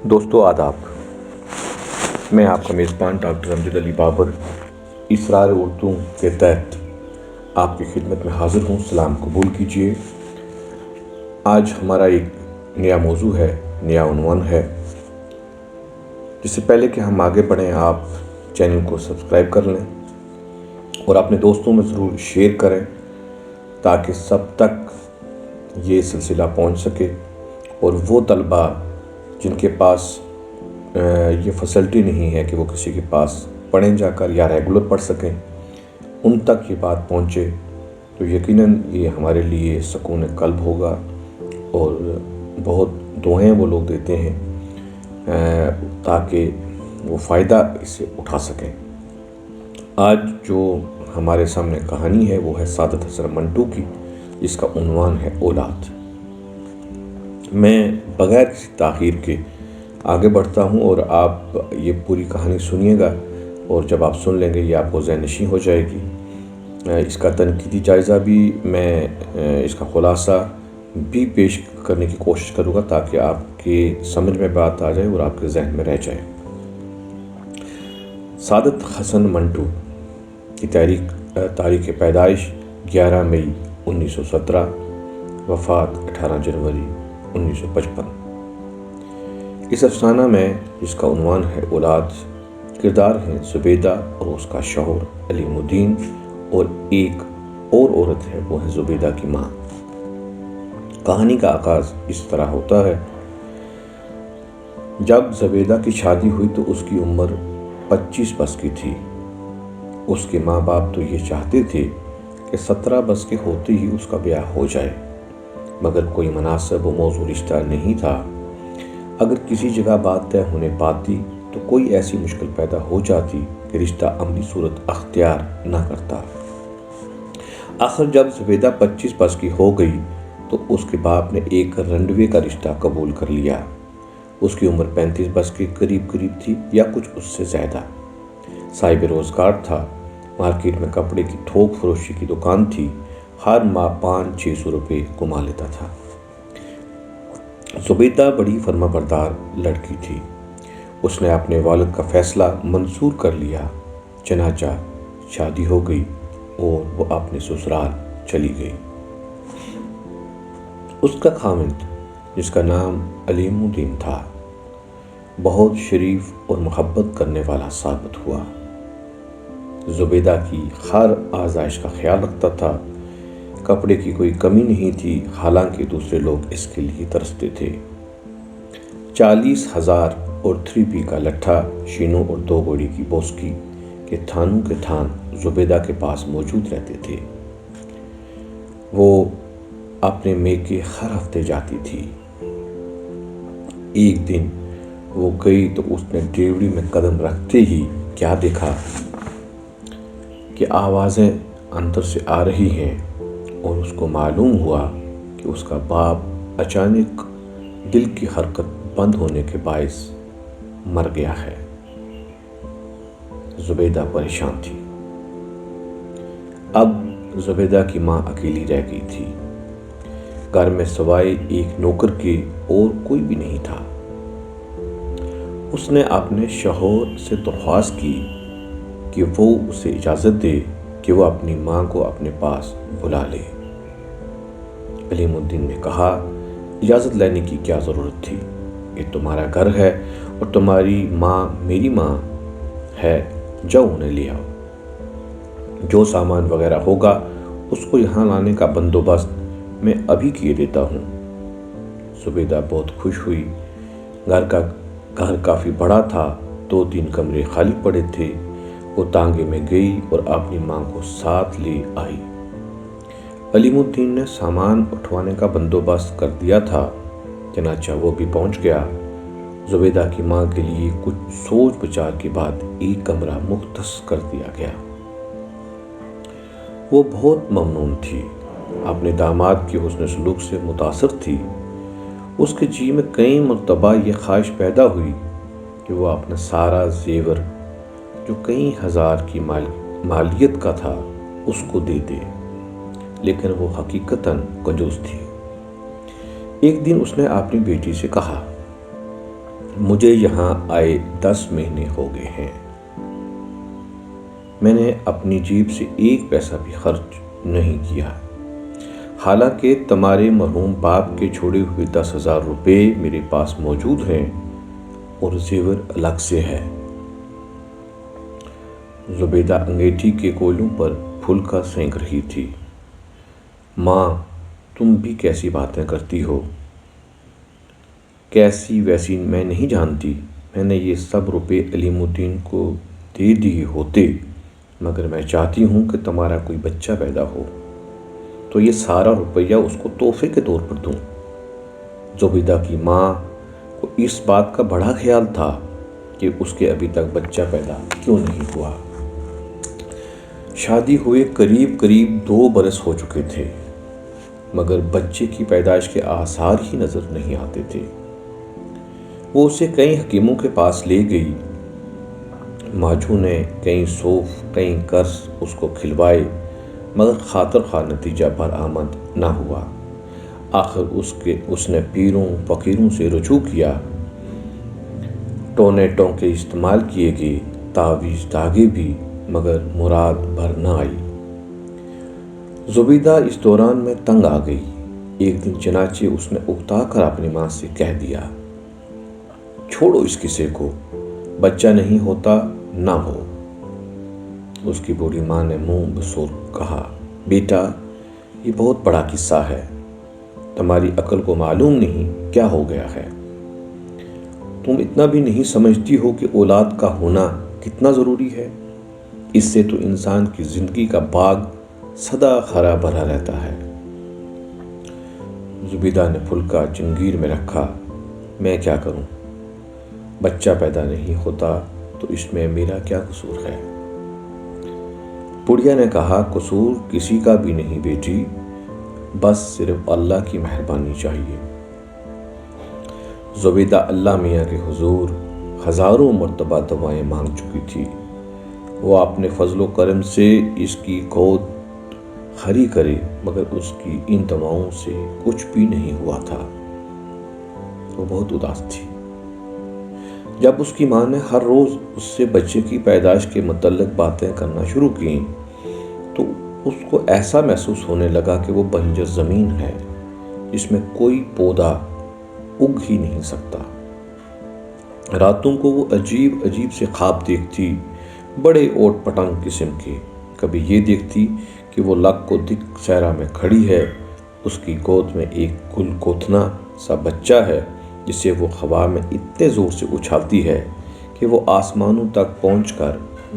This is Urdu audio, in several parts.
دوستو آداب، میں آپ کا میزبان ڈاکٹر امجد علی بابر اسرار اردو کے تحت آپ کی خدمت میں حاضر ہوں۔ سلام قبول کیجیے۔ آج ہمارا ایک نیا موضوع ہے، نیا عنوان ہے۔ جس سے پہلے کہ ہم آگے بڑھیں، آپ چینل کو سبسکرائب کر لیں اور اپنے دوستوں میں ضرور شیئر کریں تاکہ سب تک یہ سلسلہ پہنچ سکے اور وہ طلباء جن کے پاس یہ فیسلٹی نہیں ہے کہ وہ کسی کے پاس پڑھیں جا کر یا ریگولر پڑھ سکیں، ان تک یہ بات پہنچے تو یقیناً یہ ہمارے لیے سکون قلب ہوگا اور بہت دعائیں وہ لوگ دیتے ہیں تاکہ وہ فائدہ اس سے اٹھا سکیں۔ آج جو ہمارے سامنے کہانی ہے وہ ہے سعادت حسن منٹو کی، جس کا عنوان ہے اولاد۔ میں بغیر کسی تاخیر کے آگے بڑھتا ہوں اور آپ یہ پوری کہانی سنیے گا، اور جب آپ سن لیں گے یہ آپ کو ذہن نشین ہو جائے گی۔ اس کا تنقیدی جائزہ بھی میں اس کا خلاصہ بھی پیش کرنے کی کوشش کروں گا تاکہ آپ کے سمجھ میں بات آ جائے اور آپ کے ذہن میں رہ جائے۔ سعادت حسن منٹو کی تاریخ پیدائش 11 مئی 1917، وفات 18 جنوری 1955۔ اس افسانہ میں جس کا عنوان ہے اولاد، کردار ہیں زبیدہ اور اس کا شوہر علیم الدین، اور ایک اور عورت ہے، وہ ہے زبیدہ کی ماں۔ کہانی کا آغاز اس طرح ہوتا ہے۔ جب زبیدہ کی شادی ہوئی تو اس کی عمر 25 برس کی تھی۔ اس کے ماں باپ تو یہ چاہتے تھے کہ 17 برس کے ہوتے ہی اس کا بیاہ ہو جائے، مگر کوئی مناسب و موزوں رشتہ نہیں تھا۔ اگر کسی جگہ بات طے ہونے پاتی تو کوئی ایسی مشکل پیدا ہو جاتی کہ رشتہ عملی صورت اختیار نہ کرتا۔ آخر جب زبیدہ 25 برس کی ہو گئی تو اس کے باپ نے ایک رنڈوے کا رشتہ قبول کر لیا۔ اس کی عمر 35 برس کے قریب تھی یا کچھ اس سے زیادہ۔ صاحب روزگار تھا، مارکیٹ میں کپڑے کی تھوک فروشی کی دکان تھی، ہر ماہ 500-600 روپے کما لیتا تھا۔ زبیدہ بڑی فرما بردار لڑکی تھی۔ اس نے اپنے والد کا فیصلہ منظور کر لیا، چنانچہ شادی ہو گئی اور وہ اپنے سسرال چلی گئی۔ اس کا خاوند، جس کا نام علیم الدین تھا، بہت شریف اور محبت کرنے والا ثابت ہوا۔ زبیدہ کی ہر آزائش کا خیال رکھتا تھا، کپڑے کی کوئی کمی نہیں تھی، حالانکہ دوسرے لوگ اس کے لیے ترستے تھے۔ 40,000 اور 3P کا لٹھا، شینوں اور 2 بوری کی بوسکی کے تھانوں کے تھان زبیدہ کے پاس موجود رہتے تھے۔ وہ اپنے میکے ہر ہفتے جاتی تھی۔ ایک دن وہ گئی تو اس نے ڈیوڑی میں قدم رکھتے ہی کیا دیکھا کہ آوازیں اندر سے آ رہی ہیں، اور اس کو معلوم ہوا کہ اس کا باپ اچانک دل کی حرکت بند ہونے کے باعث مر گیا ہے۔ زبیدہ پریشان تھی۔ اب زبیدہ کی ماں اکیلی رہ گئی تھی۔ گھر میں سوائے ایک نوکر کے اور کوئی بھی نہیں تھا۔ اس نے اپنے شوہر سے درخواست کی کہ وہ اسے اجازت دے کہ وہ اپنی ماں کو اپنے پاس بلا لے۔ علیم الدین نے کہا، اجازت لینے کی کیا ضرورت تھی؟ یہ تمہارا گھر ہے اور تمہاری ماں میری ماں ہے، جاؤ انہیں لے آؤ۔ جو سامان وغیرہ ہوگا اس کو یہاں لانے کا بندوبست میں ابھی کیے دیتا ہوں۔ زبیدہ بہت خوش ہوئی۔ گھر کافی بڑا تھا، 2-3 کمرے خالی پڑے تھے۔ وہ تانگے میں گئی اور اپنی ماں کو ساتھ لے آئی۔ علیم الدین نے سامان اٹھوانے کا بندوبست کر دیا تھا، چنانچہ وہ بھی پہنچ گیا۔ زبیدہ کی ماں کے لیے کچھ سوچ بچار کے بعد ایک کمرہ مختص کر دیا گیا۔ وہ بہت ممنون تھی، اپنے داماد کے حسن سلوک سے متاثر تھی۔ اس کے جی میں کئی مرتبہ یہ خواہش پیدا ہوئی کہ وہ اپنا سارا زیور جو کئی ہزار کی مالیت کا تھا اس کو دے دے، لیکن وہ حقیقتاً کنجوس تھی۔ ایک دن اس نے اپنی بیٹی سے کہا، مجھے یہاں آئے 10 مہینے ہو گئے ہیں۔ میں نے اپنی جیب سے 1 پیسہ بھی خرچ نہیں کیا، حالانکہ تمہارے مرحوم باپ کے چھوڑے ہوئے 10,000 روپے میرے پاس موجود ہیں اور زیور الگ سے ہے۔ زبیدہ انگیٹھی کے کوئلوں پر پھلکا سینک رہی تھی۔ ماں، تم بھی کیسی باتیں کرتی ہو؟ کیسی ویسی میں نہیں جانتی، میں نے یہ سب روپے علیم الدین کو دے دیے ہوتے، مگر میں چاہتی ہوں کہ تمہارا کوئی بچہ پیدا ہو تو یہ سارا روپیہ اس کو تحفے کے طور پر دوں۔ زبیدہ کی ماں کو اس بات کا بڑا خیال تھا کہ اس کے ابھی تک بچہ پیدا کیوں نہیں ہوا۔ شادی ہوئے قریب 2 برس ہو چکے تھے، مگر بچے کی پیدائش کے آثار ہی نظر نہیں آتے تھے۔ وہ اسے کئی حکیموں کے پاس لے گئی، ماجھو نے کئی سوف کئی قرض اس کو کھلوائے، مگر خاطر خواہ نتیجہ برآمد نہ ہوا۔ آخر اس نے پیروں فقیروں سے رجوع کیا، ٹونے ٹونکے استعمال کیے گئے، تعویذ داغے بھی، مگر مراد بھر نہ آئی۔ زبیدہ اس دوران میں تنگ آ گئی۔ ایک دن چنانچہ اس نے اکتا کر اپنی ماں سے کہہ دیا، چھوڑو اس قصے کو، بچہ نہیں ہوتا نہ ہو۔ اس کی بوڑھی ماں نے منہ بسور کہا، بیٹا یہ بہت بڑا قصہ ہے، تمہاری عقل کو معلوم نہیں کیا ہو گیا ہے۔ تم اتنا بھی نہیں سمجھتی ہو کہ اولاد کا ہونا کتنا ضروری ہے؟ اس سے تو انسان کی زندگی کا باغ سدا ہرا بھرا رہتا ہے۔ زبیدہ نے پھلکا چنگیر میں رکھا، میں کیا کروں؟ بچہ پیدا نہیں ہوتا تو اس میں میرا کیا قصور ہے؟ بڑھیا نے کہا، قصور کسی کا بھی نہیں بیٹی، بس صرف اللہ کی مہربانی چاہیے۔ زبیدہ اللہ میاں کے حضور ہزاروں مرتبہ دعائیں مانگ چکی تھی، وہ اپنے فضل و کرم سے اس کی گود کھری کرے، مگر اس کی ان دعاؤں سے کچھ بھی نہیں ہوا تھا۔ وہ بہت اداس تھی۔ جب اس کی ماں نے ہر روز اس سے بچے کی پیدائش کے متعلق باتیں کرنا شروع کی تو اس کو ایسا محسوس ہونے لگا کہ وہ بنجر زمین ہے، جس میں کوئی پودا اگ ہی نہیں سکتا۔ راتوں کو وہ عجیب سے خواب دیکھتی، بڑے اوٹ پٹنگ قسم کے۔ کبھی یہ دیکھتی کہ وہ لک کو دک صحرا میں کھڑی ہے، اس کی گود میں ایک گل گوتھنا سا بچہ ہے جسے وہ ہوا میں اتنے زور سے اچھالتی ہے کہ وہ آسمانوں تک پہنچ کر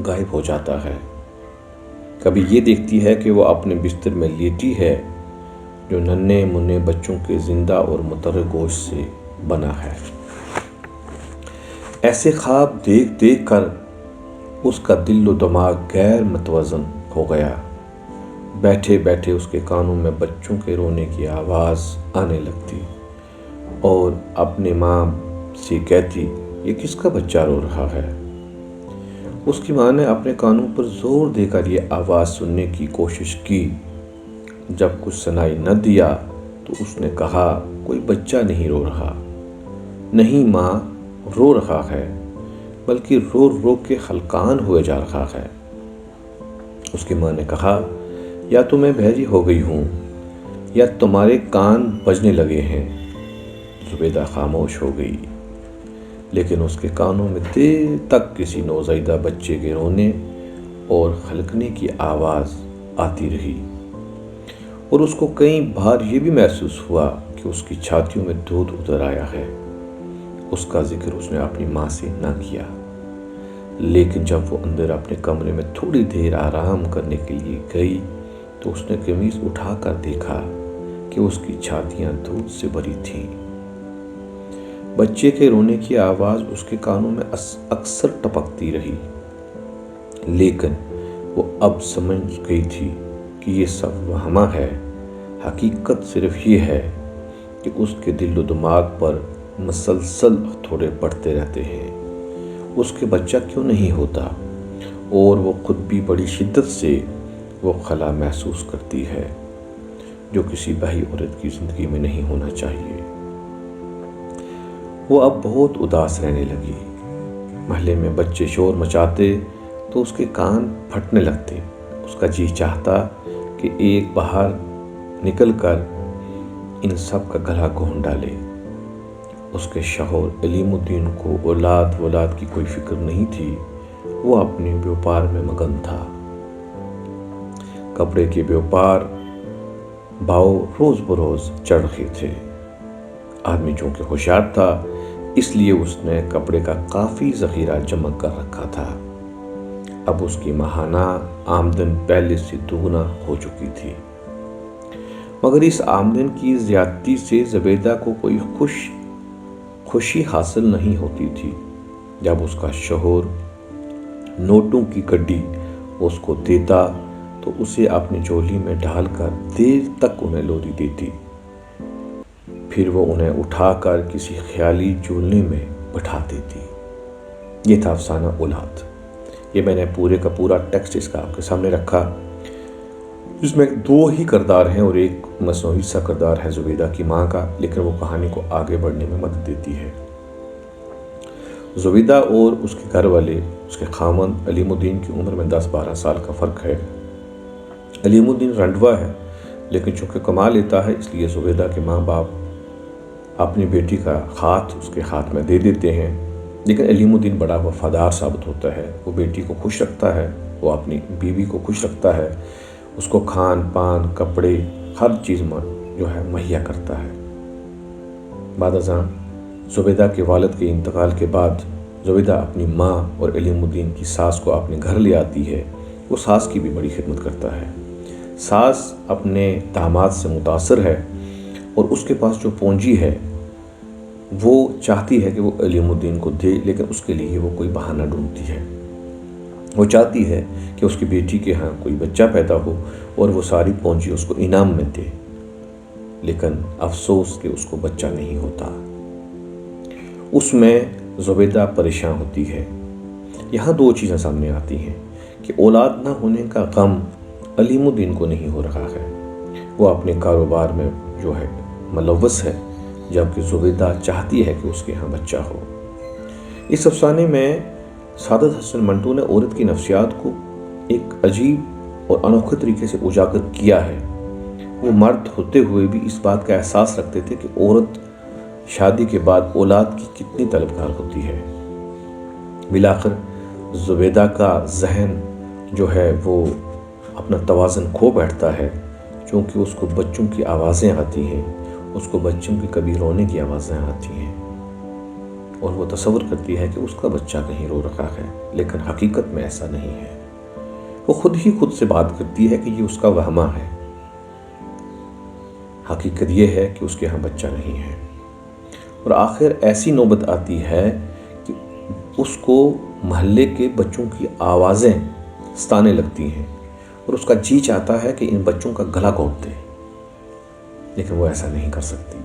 غائب ہو جاتا ہے۔ کبھی یہ دیکھتی ہے کہ وہ اپنے بستر میں لیٹی ہے جو ننھے منھے بچوں کے زندہ اور متر گوشت سے بنا ہے۔ ایسے خواب دیکھ کر اس کا دل و دماغ غیر متوازن ہو گیا۔ بیٹھے بیٹھے اس کے کانوں میں بچوں کے رونے کی آواز آنے لگتی اور اپنی ماں سے کہتی، یہ کس کا بچہ رو رہا ہے؟ اس کی ماں نے اپنے کانوں پر زور دے کر یہ آواز سننے کی کوشش کی۔ جب کچھ سنائی نہ دیا تو اس نے کہا، کوئی بچہ نہیں رو رہا۔ نہیں ماں، رو رہا ہے، بلکہ رو کے ہلکان ہوئے جا رہا ہے۔ اس کی ماں نے کہا، یا تو میں بہری ہو گئی ہوں یا تمہارے کان بجنے لگے ہیں۔ زبیدہ خاموش ہو گئی، لیکن اس کے کانوں میں دیر تک کسی نوزائیدہ بچے کے رونے اور ہلکنے کی آواز آتی رہی، اور اس کو کئی بار یہ بھی محسوس ہوا کہ اس کی چھاتیوں میں دودھ اتر آیا ہے۔ اس کا ذکر اس نے اپنی ماں سے نہ کیا، لیکن جب وہ اندر اپنے کمرے میں تھوڑی دیر آرام کرنے کے لیے گئی تو اس نے قمیص اٹھا کر دیکھا کہ اس کی چھاتیاں دودھ سے بھری تھیں۔ بچے کے رونے کی آواز اس کے کانوں میں اکثر ٹپکتی رہی، لیکن وہ اب سمجھ گئی تھی کہ یہ سب وہمہ ہے۔ حقیقت صرف یہ ہے کہ اس کے دل و دماغ پر مسلسل تھوڑے پڑتے رہتے ہیں، اس کے بچہ کیوں نہیں ہوتا، اور وہ خود بھی بڑی شدت سے وہ خلا محسوس کرتی ہے جو کسی بہی عورت کی زندگی میں نہیں ہونا چاہیے۔ وہ اب بہت اداس رہنے لگی۔ محلے میں بچے شور مچاتے تو اس کے کان پھٹنے لگتے۔ اس کا جی چاہتا کہ ایک باہر نکل کر ان سب کا گلا گھونٹ ڈالے۔ اس کے شوہر علیم الدین کو اولاد کی کوئی فکر نہیں تھی۔ وہ اپنے بیوپار میں مگن تھا۔ کپڑے کے بیوپار بھاؤ روز بروز چڑھ رہے تھے۔ آدمی چونکہ ہوشیار تھا اس لیے اس نے کپڑے کا کافی ذخیرہ جمع کر رکھا تھا۔ اب اس کی ماہانہ آمدن پہلے سے دوگنا ہو چکی تھی، مگر اس آمدن کی زیادتی سے زبیدہ کو کوئی خوشی حاصل نہیں ہوتی تھی۔ جب اس کا شوہر نوٹوں کی گڈی اس کو دیتا تو اسے اپنی جولی میں ڈال کر دیر تک انہیں لوری دیتی، پھر وہ انہیں اٹھا کر کسی خیالی جھولنے میں بٹھا دیتی۔ یہ تھا افسانہ اولاد۔ یہ میں نے پورے کا پورا ٹیکسٹ اس کا آپ کے سامنے رکھا، جس میں 2 ہی کردار ہیں اور ایک مصنوعی سا کردار ہے زبیدہ کی ماں کا، لیکن وہ کہانی کو آگے بڑھنے میں مدد دیتی ہے۔ زبیدہ اور اس کے گھر والے، اس کے خاوند علیم الدین کی عمر میں 10-12 سال کا فرق ہے۔ علیم الدین رنڈوا ہے، لیکن چونکہ کما لیتا ہے اس لیے زبیدہ کے ماں باپ اپنی بیٹی کا ہاتھ اس کے ہاتھ میں دے دیتے ہیں، لیکن علیم الدین بڑا وفادار ثابت ہوتا ہے۔ وہ بیٹی کو خوش رکھتا ہے، وہ اپنی بیوی کو خوش رکھتا ہے، اس کو کھان پان کپڑے ہر چیز جو ہے مہیا کرتا ہے۔ بعد ازاں زبیدہ کے والد کے انتقال کے بعد زبیدہ اپنی ماں اور علیم الدین کی ساس کو اپنے گھر لے آتی ہے۔ وہ ساس کی بھی بڑی خدمت کرتا ہے۔ ساس اپنے داماد سے متاثر ہے اور اس کے پاس جو پونجی ہے وہ چاہتی ہے کہ وہ علیم الدین کو دے، لیکن اس کے لیے وہ کوئی بہانہ ڈھونڈتی ہے۔ وہ چاہتی ہے کہ اس کی بیٹی کے ہاں کوئی بچہ پیدا ہو اور وہ ساری پونجی اس کو انعام میں دے، لیکن افسوس کہ اس کو بچہ نہیں ہوتا۔ اس میں زبیدہ پریشان ہوتی ہے۔ یہاں 2 چیزیں سامنے آتی ہیں کہ اولاد نہ ہونے کا غم علیم الدین کو نہیں ہو رہا ہے، وہ اپنے کاروبار میں جو ہے ملوث ہے، جبکہ زبیدہ چاہتی ہے کہ اس کے ہاں بچہ ہو۔ اس افسانے میں سعادت حسن منٹو نے عورت کی نفسیات کو ایک عجیب اور انوکھے طریقے سے اجاگر کیا ہے۔ وہ مرد ہوتے ہوئے بھی اس بات کا احساس رکھتے تھے کہ عورت شادی کے بعد اولاد کی کتنی طلبگار ہوتی ہے۔ بالآخر زبیدہ کا ذہن جو ہے وہ اپنا توازن کھو بیٹھتا ہے، چونکہ اس کو بچوں کی آوازیں آتی ہیں، اس کو بچوں کی کبھی رونے کی آوازیں آتی ہیں اور وہ تصور کرتی ہے کہ اس کا بچہ کہیں رو رہا ہے، لیکن حقیقت میں ایسا نہیں ہے۔ وہ خود ہی خود سے بات کرتی ہے کہ یہ اس کا وہمہ ہے، حقیقت یہ ہے کہ اس کے ہاں بچہ نہیں ہے۔ اور آخر ایسی نوبت آتی ہے کہ اس کو محلے کے بچوں کی آوازیں ستانے لگتی ہیں اور اس کا جی چاہتا ہے کہ ان بچوں کا گلا گھونٹ دے، لیکن وہ ایسا نہیں کر سکتی۔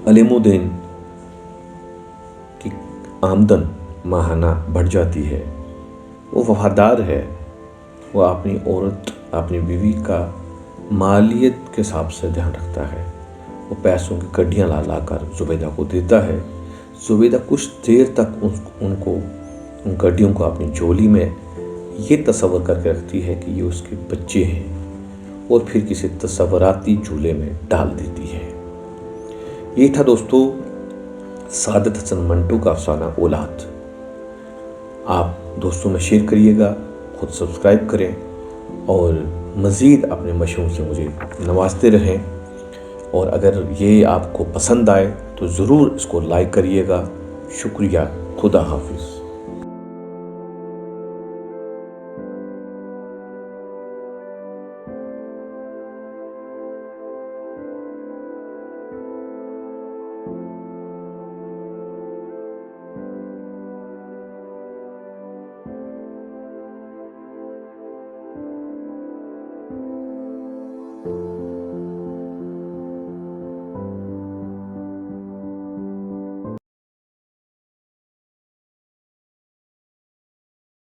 علیم الدین کی آمدن ماہانہ بڑھ جاتی ہے، وہ وفادار ہے، وہ اپنی عورت اپنی بیوی کا مالیت کے حساب سے دھیان رکھتا ہے۔ وہ پیسوں کی گڈیاں لا کر زبیدہ کو دیتا ہے۔ زبیدہ کچھ دیر تک ان گڈیوں کو اپنی جولی میں یہ تصور کر کے رکھتی ہے کہ یہ اس کے بچے ہیں اور پھر کسی تصوراتی جھولے میں ڈال دیتی ہے۔ یہ تھا دوستو سعادت حسن منٹو کا افسانہ اولاد۔ آپ دوستوں میں شیئر کریے گا، خود سبسکرائب کریں اور مزید اپنے مشوروں سے مجھے نوازتے رہیں، اور اگر یہ آپ کو پسند آئے تو ضرور اس کو لائک کریے گا۔ شکریہ، خدا حافظ۔